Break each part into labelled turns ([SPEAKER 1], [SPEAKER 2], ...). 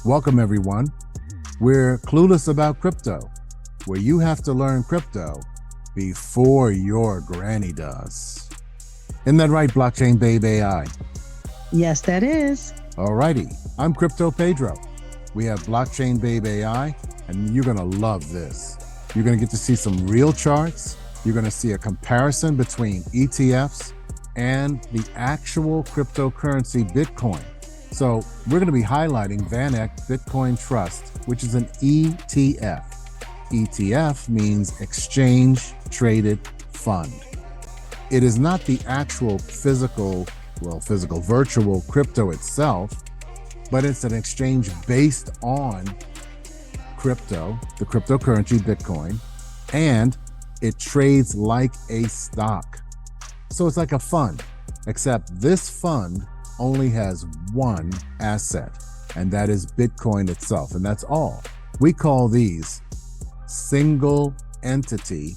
[SPEAKER 1] Welcome, everyone. We're clueless about crypto, where you have to learn crypto before your granny does. Isn't that right, Blockchain Babe AI?
[SPEAKER 2] Yes, that is.
[SPEAKER 1] Alrighty, I'm Crypto Pedro. We have Blockchain Babe AI, and you're gonna love this. You're gonna get to see some real charts. You're gonna see a comparison between ETFs and the actual cryptocurrency Bitcoin. So we're going to be highlighting VanEck Bitcoin Trust, which is an ETF. ETF means Exchange Traded Fund. It is not the actual virtual crypto itself, but it's an exchange based on crypto, the cryptocurrency Bitcoin, and it trades like a stock. So it's like a fund, except this fund only has one asset, and that is Bitcoin itself, and that's all. We call these single entity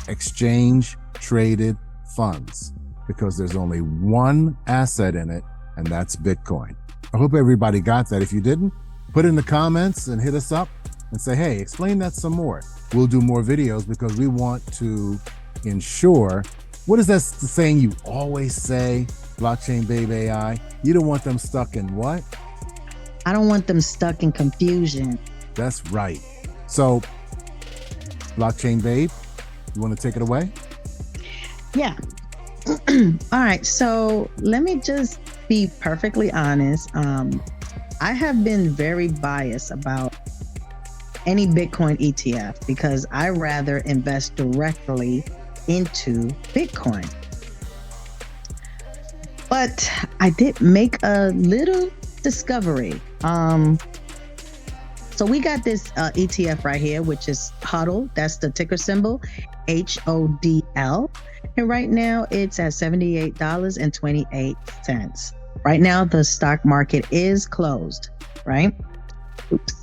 [SPEAKER 1] exchange traded funds because there's only one asset in it, and that's Bitcoin. I hope everybody got that. If you didn't, put it in the comments and hit us up and say, hey, explain that some more. We'll do more videos because we want to ensure. What is that saying you always say, Blockchain Babe AI? You don't want them stuck in what?
[SPEAKER 2] I don't want them stuck in confusion.
[SPEAKER 1] That's right. So, Blockchain Babe, you want to take it away?
[SPEAKER 2] Yeah. All right. So let me just be perfectly honest. I have been very biased about any Bitcoin ETF because I rather invest directly into Bitcoin. But I did make a little discovery. So we got this ETF right here, which is HODL. That's the ticker symbol, HODL. And right now it's at $78.28. Right now the stock market is closed, right? Oops.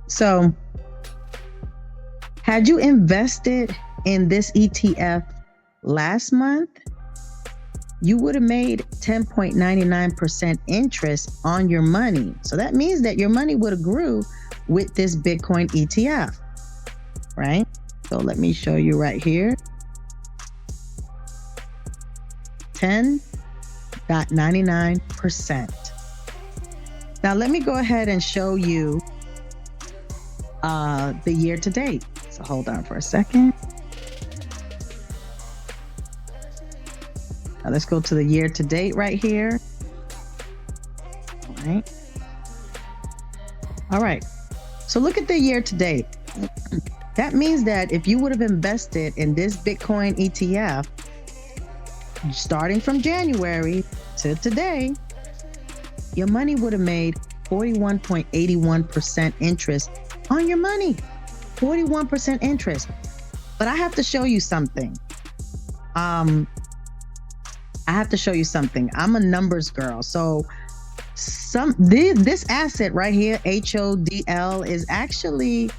[SPEAKER 2] So had you invested in this ETF last month, you would have made 10.99% interest on your money. So that means that your money would have grew with this Bitcoin ETF, right? So let me show you right here. 10.99%. Now let me go ahead and show you the year to date. So hold on for a second. Now let's go to the year to date right here. All right. So look at the year to date. That means that if you would have invested in this Bitcoin ETF, starting from January to today, your money would have made 41.81% interest on your money. 41% interest. But I have to show you something. I'm a numbers girl. So this asset right here, HODL, is actually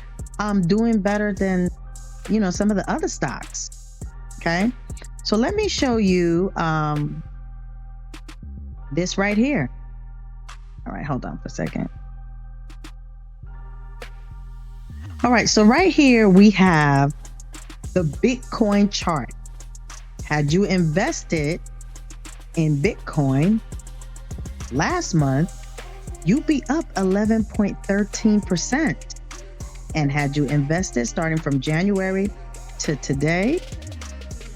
[SPEAKER 2] doing better than some of the other stocks. Okay. So let me show you this right here. All right, hold on for a second. All right, so right here we have the Bitcoin chart. Had you invested in Bitcoin last month, you'd be up 11.13%. And had you invested starting from January to today,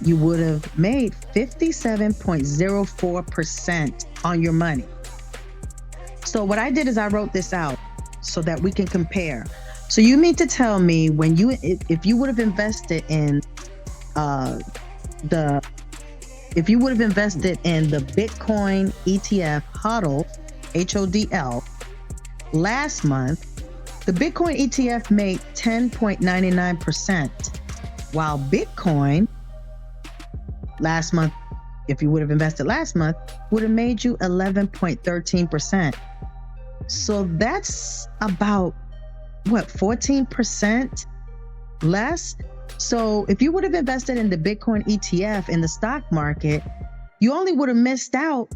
[SPEAKER 2] you would have made 57.04% on your money. So what I did is I wrote this out so that we can compare. So you mean to tell me if you would have invested in the Bitcoin ETF HODL, HODL, last month, the Bitcoin ETF made 10.99%, while Bitcoin last month, if you would have invested last month, would have made you 11.13%. So that's about, 14% less? So if you would have invested in the Bitcoin ETF in the stock market, you only would have missed out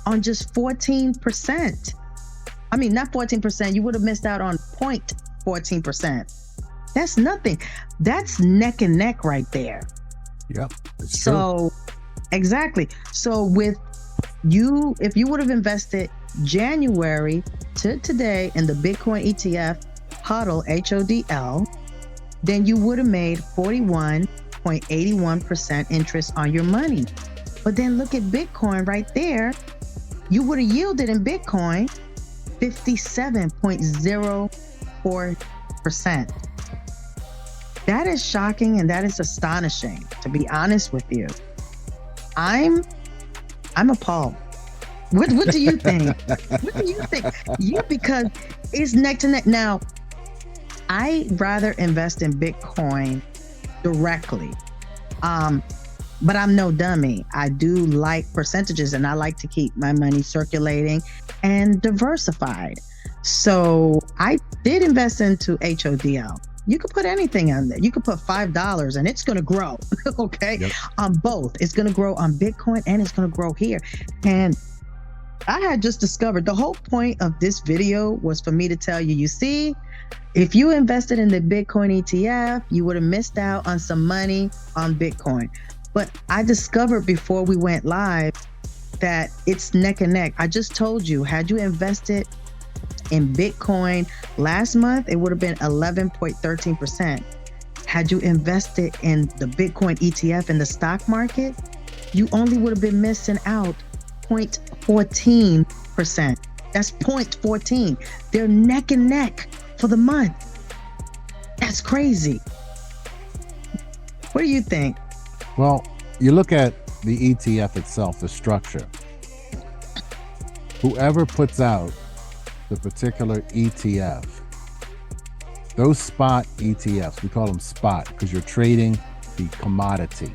[SPEAKER 2] on just 14%. I mean, not 14%. You would have missed out on 0.14%. That's nothing. That's neck and neck right there.
[SPEAKER 1] Yep, it's true.
[SPEAKER 2] So, exactly. So with you, if you would have invested January to today in the Bitcoin ETF, HODL, HODL, then you would have made 41.81% interest on your money. But then look at Bitcoin right there. You would have yielded in Bitcoin 57.04%. That is shocking and that is astonishing, to be honest with you. I'm appalled. What do you think? What do you think? Because it's neck to neck. Now, I rather invest in Bitcoin directly. But I'm no dummy. I do like percentages and I like to keep my money circulating and diversified. So I did invest into HODL. You could put anything on there. You could put $5 and it's going to grow. Okay.
[SPEAKER 1] Yep.
[SPEAKER 2] On both. It's going to grow on Bitcoin and it's going to grow here. And I had just discovered the whole point of this video was for me to tell you, you see, if you invested in the Bitcoin ETF, you would have missed out on some money on Bitcoin. But I discovered before we went live that it's neck and neck. I just told you, had you invested in Bitcoin last month, it would have been 11.13%. Had you invested in the Bitcoin ETF in the stock market, you only would have been missing out 0.14%. That's 0.14. They're neck and neck for the month. That's crazy. What do you think?
[SPEAKER 1] Well, you look at the ETF itself, the structure. Whoever puts out the particular ETF, those spot ETFs, we call them spot because you're trading the commodity,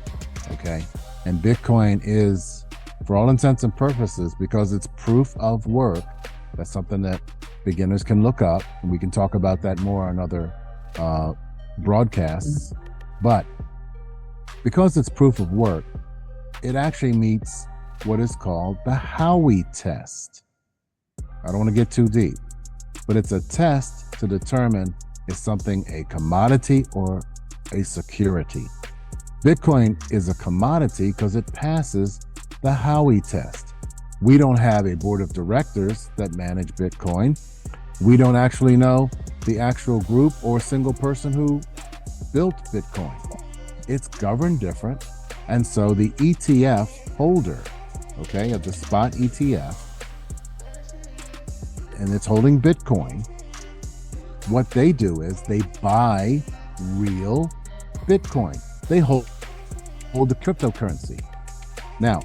[SPEAKER 1] okay? And Bitcoin is, for all intents and purposes, because it's proof of work, that's something that beginners can look up, and we can talk about that more on other broadcasts. But because it's proof of work, it actually meets what is called the Howey test. I don't want to get too deep, but it's a test to determine is something a commodity or a security. Bitcoin is a commodity because it passes the Howey test. We don't have a board of directors that manage Bitcoin. We don't actually know the actual group or single person who built Bitcoin. It's governed different. And so the ETF holder, okay, of the spot ETF, and it's holding Bitcoin, what they do is they buy real Bitcoin. They hold the cryptocurrency. Now,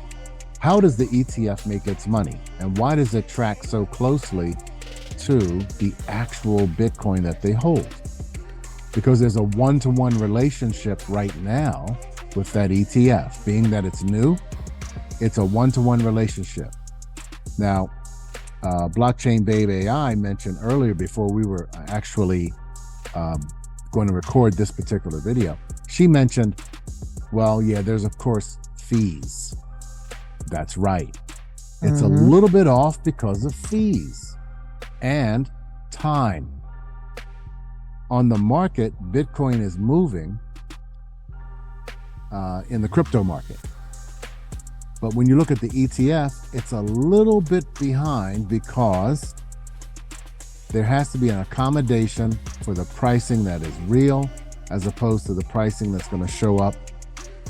[SPEAKER 1] how does the ETF make its money? And why does it track so closely to the actual Bitcoin that they hold? Because there's a one-to-one relationship right now with that ETF. Being that it's new, it's a one-to-one relationship. Now, Blockchain Babe AI mentioned earlier before we were actually going to record this particular video, she mentioned, well, yeah, there's of course fees. That's right. It's a little bit off because of fees and time. On the market, Bitcoin is moving in the crypto market. But when you look at the ETF, it's a little bit behind because there has to be an accommodation for the pricing that is real as opposed to the pricing that's going to show up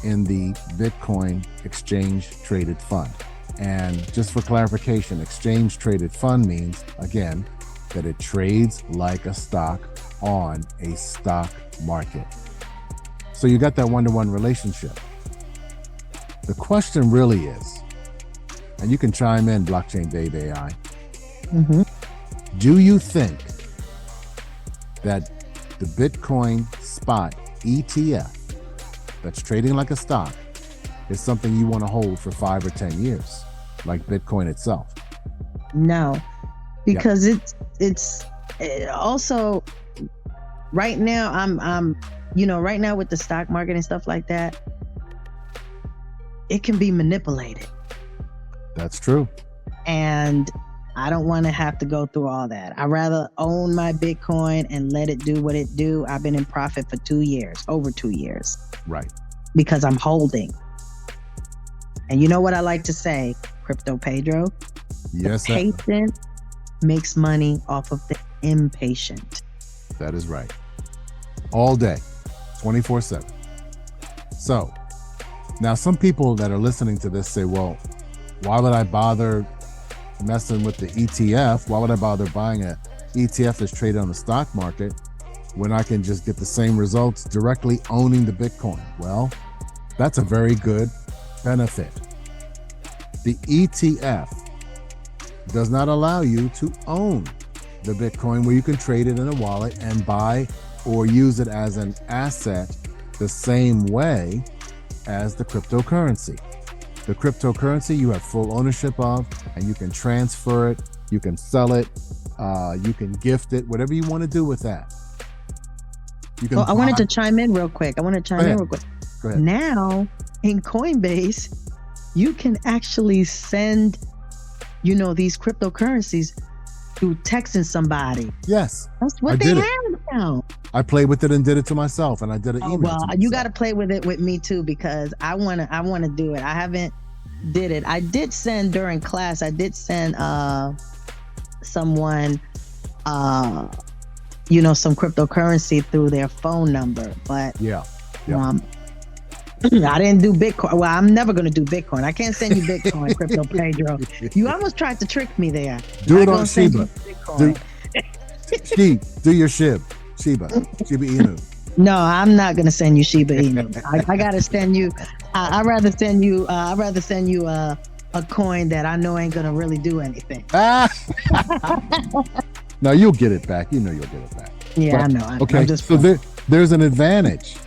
[SPEAKER 1] in the Bitcoin exchange traded fund. And just for clarification, exchange traded fund means, again, that it trades like a stock on a stock market. So you got that one-to-one relationship. The question really is, and you can chime in, Blockchain Babe AI, do you think that the Bitcoin spot ETF that's trading like a stock is something you want to hold for 5 or 10 years, like Bitcoin itself?
[SPEAKER 2] No, because it's also right now I'm right now with the stock market and stuff like that, it can be manipulated.
[SPEAKER 1] That's true.
[SPEAKER 2] And I don't want to have to go through all that. I'd rather own my Bitcoin and let it do what it do. I've been in profit for 2 years, over 2 years.
[SPEAKER 1] Right.
[SPEAKER 2] Because I'm holding. And you know what I like to say, Crypto Pedro?
[SPEAKER 1] Yes,
[SPEAKER 2] the patient makes money off of the impatient.
[SPEAKER 1] That is right. All day, 24/7. So now some people that are listening to this say, well, why would I bother messing with the ETF? Why would I bother buying an ETF that's traded on the stock market when I can just get the same results directly owning the Bitcoin? Well, that's a very good benefit. The ETF does not allow you to own the Bitcoin where you can trade it in a wallet and buy or use it as an asset the same way as the cryptocurrency. The cryptocurrency you have full ownership of, and you can transfer it, you can sell it, you can gift it, whatever you want to do with that.
[SPEAKER 2] I wanted to chime in real quick.
[SPEAKER 1] Go ahead.
[SPEAKER 2] Now, in Coinbase, you can actually send, these cryptocurrencies through texting somebody.
[SPEAKER 1] Yes.
[SPEAKER 2] That's what they have now.
[SPEAKER 1] I played with it and did it to myself, and I did an email.
[SPEAKER 2] Well, you got to play with it with me too, because I want to do it. I haven't did it. I did send during class. I did send someone some cryptocurrency through their phone number, but
[SPEAKER 1] yeah.
[SPEAKER 2] I didn't do Bitcoin. Well, I'm never going to do Bitcoin. I can't send you Bitcoin, Crypto Pedro. You almost tried to trick me there.
[SPEAKER 1] Do it on Shiba. Do your Shiba Inu.
[SPEAKER 2] No, I'm not going to send you Shiba Inu. I got to send you. I'd rather send you a coin that I know ain't going to really do anything.
[SPEAKER 1] No, you'll get it back. You'll get it back.
[SPEAKER 2] Yeah, but, I know.
[SPEAKER 1] Okay, so there's an advantage.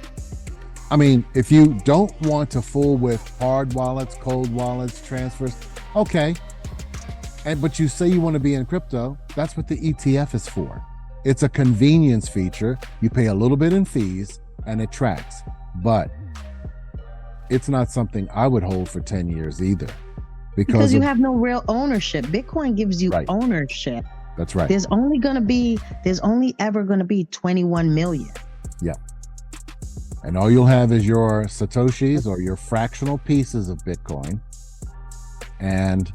[SPEAKER 1] I mean, if you don't want to fool with hard wallets, cold wallets, transfers, okay. But you say you want to be in crypto, that's what the ETF is for. It's a convenience feature. You pay a little bit in fees and it tracks, but it's not something I would hold for 10 years either. Because
[SPEAKER 2] you have no real ownership. Bitcoin gives you ownership.
[SPEAKER 1] That's right.
[SPEAKER 2] There's only ever going to be 21 million.
[SPEAKER 1] Yeah. And all you'll have is your Satoshis or your fractional pieces of Bitcoin. And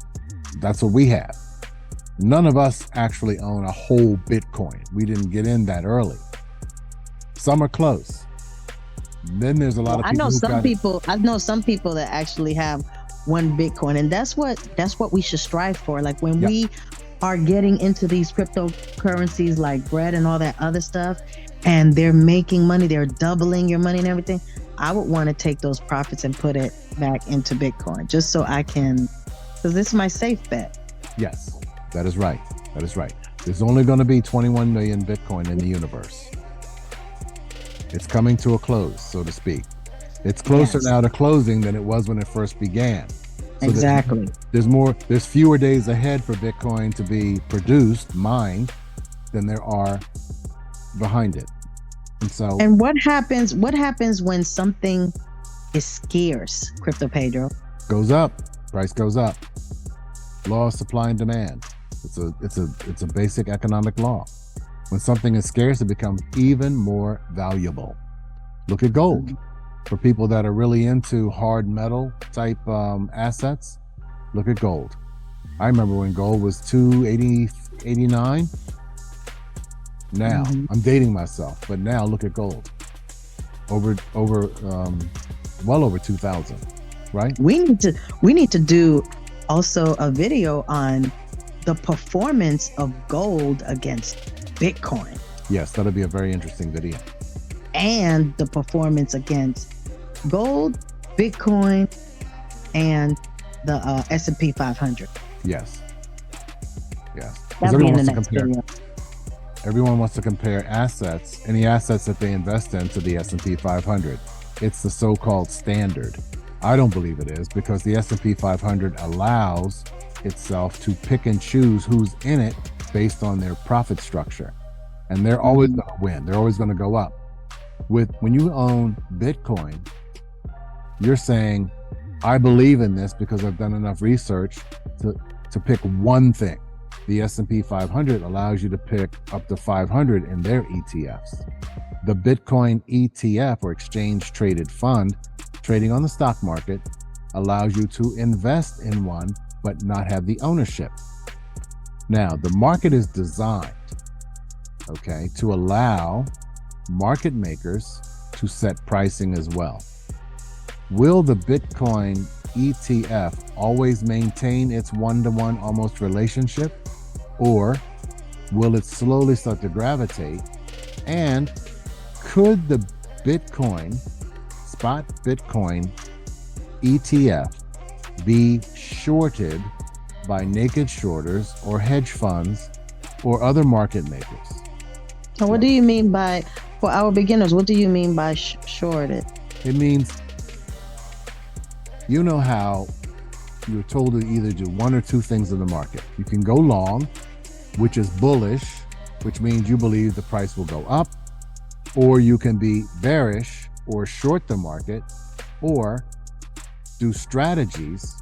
[SPEAKER 1] that's what we have. None of us actually own a whole Bitcoin. We didn't get in that early. Some are close. Then there's a lot of people.
[SPEAKER 2] I know some people that actually have one Bitcoin, and that's what we should strive for. Like when we are getting into these cryptocurrencies like bread and all that other stuff, and they're making money, they're doubling your money and everything, I would want to take those profits and put it back into Bitcoin just so I can, because this is my safe bet.
[SPEAKER 1] Yes, that is right. That is right. There's only going to be 21 million Bitcoin in the universe. It's coming to a close, so to speak. It's closer now to closing than it was when it first began. So
[SPEAKER 2] exactly.
[SPEAKER 1] There's fewer days ahead for Bitcoin to be produced, mined, than there are behind it. And
[SPEAKER 2] what happens when something is scarce, Crypto Pedro?
[SPEAKER 1] Goes up. Price goes up. Law of supply and demand. It's a basic economic law. When something is scarce, it becomes even more valuable. Look at gold. For people that are really into hard metal type assets, look at gold. I remember when gold was $289. Now, I'm dating myself, but now look at gold. Well over 2,000, right?
[SPEAKER 2] We need to do also a video on the performance of gold against Bitcoin.
[SPEAKER 1] Yes, that'll be a very interesting video.
[SPEAKER 2] And the performance against gold, Bitcoin, and the S&P 500.
[SPEAKER 1] Yes.
[SPEAKER 2] That'll be in the next video.
[SPEAKER 1] Everyone wants to compare assets, any assets that they invest in, to the S&P 500. It's the so-called standard. I don't believe it is, because the S&P 500 allows itself to pick and choose who's in it based on their profit structure. And they're always going to win. They're always going to go up. When you own Bitcoin, you're saying, I believe in this because I've done enough research to pick one thing. The S&P 500 allows you to pick up to 500 in their ETFs. The Bitcoin ETF, or exchange traded fund, trading on the stock market, allows you to invest in one but not have the ownership. Now, the market is designed, okay, to allow market makers to set pricing as well. Will the Bitcoin ETF always maintain its one-to-one almost relationship, or will it slowly start to gravitate? And could the spot Bitcoin ETF be shorted by naked shorters or hedge funds or other market makers?
[SPEAKER 2] So what do you mean by, for our beginners, what do you mean by shorted?
[SPEAKER 1] It means, you know how you're told to either do one or two things in the market. You can go long, which is bullish, which means you believe the price will go up, or you can be bearish or short the market, or do strategies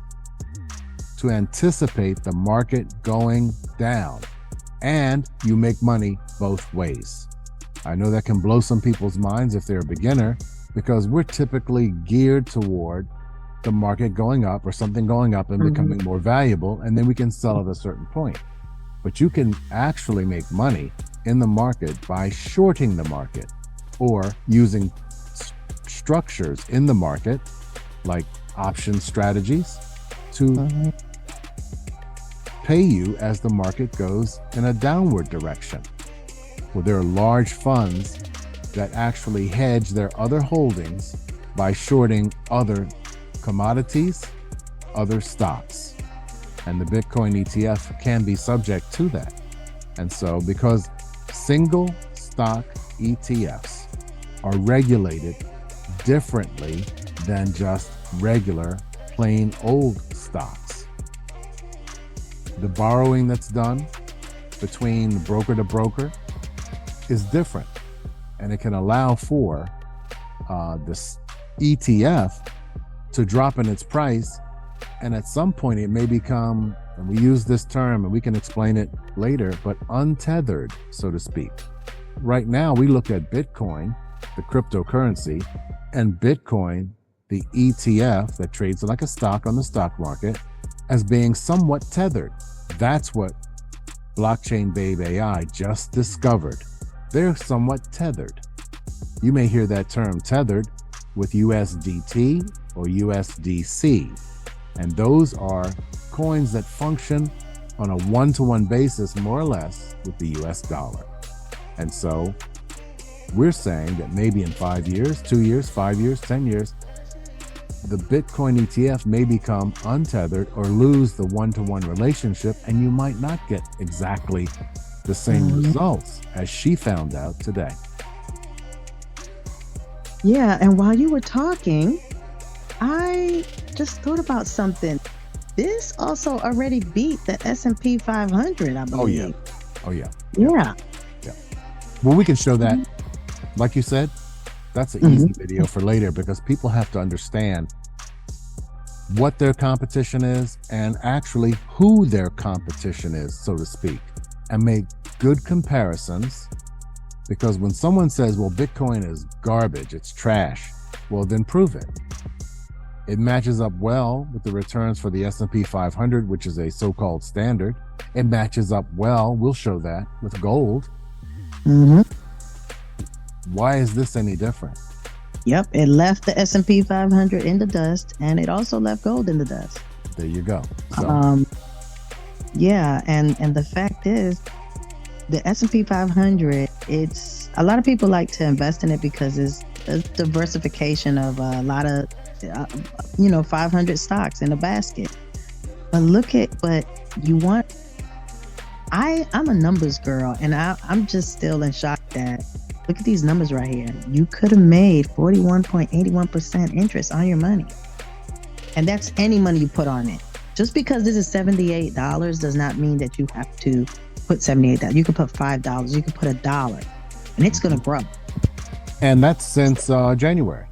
[SPEAKER 1] to anticipate the market going down, and you make money both ways. I know that can blow some people's minds if they're a beginner, because we're typically geared toward the market going up or something going up and becoming more valuable, and then we can sell at a certain point. But you can actually make money in the market by shorting the market or using structures in the market like option strategies to pay you as the market goes in a downward direction. Well, there are large funds that actually hedge their other holdings by shorting other commodities, other stocks. And the Bitcoin ETF can be subject to that. And so, because single stock ETFs are regulated differently than just regular plain old stocks, the borrowing that's done between broker to broker is different, and it can allow for this ETF to drop in its price, and at some point it may become, and we use this term and we can explain it later, but untethered, so to speak. Right now we look at Bitcoin, the cryptocurrency, and Bitcoin, the ETF that trades like a stock on the stock market, as being somewhat tethered. That's what Blockchain Babe AI just discovered. They're somewhat tethered. You may hear that term tethered with USDT or USDC. And those are coins that function on a one-to-one basis, more or less, with the US dollar. And so we're saying that maybe in 5 years, 2 years, 5 years, 10 years, the Bitcoin ETF may become untethered or lose the one-to-one relationship, and you might not get exactly the same results as she found out today.
[SPEAKER 2] Yeah, and while you were talking, I just thought about something. This also already beat the S&P 500, I believe.
[SPEAKER 1] Oh yeah.
[SPEAKER 2] Yeah.
[SPEAKER 1] Well, we can show that. Like you said, that's an easy video for later, because people have to understand what their competition is and actually who their competition is, so to speak, and make good comparisons. Because when someone says, well, Bitcoin is garbage, it's trash, well, then prove it. It matches up well with the returns for the S&P 500, which is a so-called standard. It matches up well, we'll show that, with gold. Why is this any different?
[SPEAKER 2] Yep, it left the S&P 500 in the dust, and it also left gold in the dust.
[SPEAKER 1] There you go. So.
[SPEAKER 2] Yeah, and the fact is, the S&P 500, it's a lot of people like to invest in it because it's a diversification of a lot of 500 stocks in a basket. But look at what you want. I'm a numbers girl, and I'm just still in shock that, look at these numbers right here. You could have made 41.81% interest on your money. And that's any money you put on it. Just because this is $78 does not mean that you have to put $78. You can put $5, you can put $1, and it's going to grow.
[SPEAKER 1] And that's since January.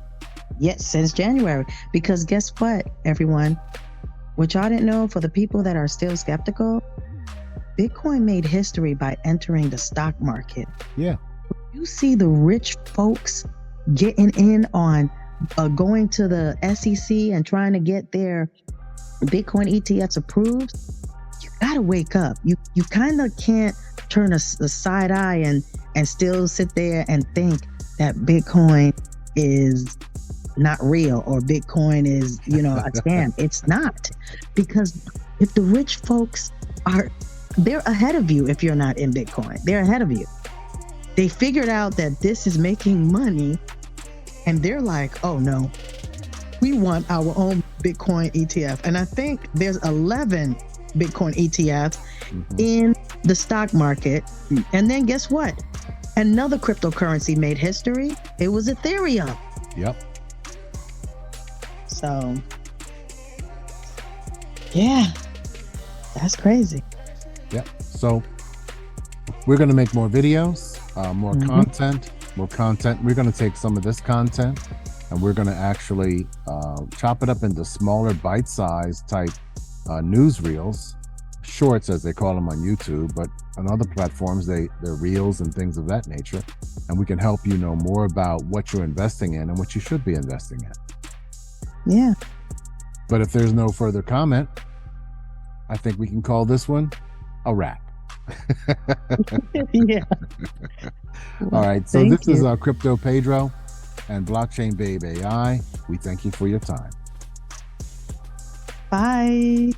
[SPEAKER 2] Yes, since January. Because guess what, everyone? What y'all didn't know, for the people that are still skeptical, Bitcoin made history by entering the stock market.
[SPEAKER 1] Yeah.
[SPEAKER 2] You see the rich folks getting in on going to the SEC and trying to get their Bitcoin ETFs approved. You gotta wake up. You kind of can't turn a side eye and still sit there and think that Bitcoin is not real or Bitcoin is, a scam. It's not, because if the rich folks they're ahead of you. If you're not in Bitcoin, they're ahead of you. They figured out that this is making money, and they're like, oh no, we want our own Bitcoin ETF. And I think there's 11 Bitcoin ETFs in the stock market. And then guess what? Another cryptocurrency made history. It was Ethereum.
[SPEAKER 1] Yep.
[SPEAKER 2] So, yeah, that's crazy.
[SPEAKER 1] Yep. So we're going to make more videos, more content. We're going to take some of this content and we're going to actually chop it up into smaller bite-sized type newsreels, shorts as they call them on YouTube, but on other platforms they're reels and things of that nature, and we can help you know more about what you're investing in and what you should be investing in.
[SPEAKER 2] Yeah.
[SPEAKER 1] But if there's no further comment, I think we can call this one a wrap.
[SPEAKER 2] Yeah.
[SPEAKER 1] All right, so
[SPEAKER 2] Thank
[SPEAKER 1] this
[SPEAKER 2] you.
[SPEAKER 1] is Crypto Pedro and Blockchain Babe AI. We thank you for your time.
[SPEAKER 2] Bye.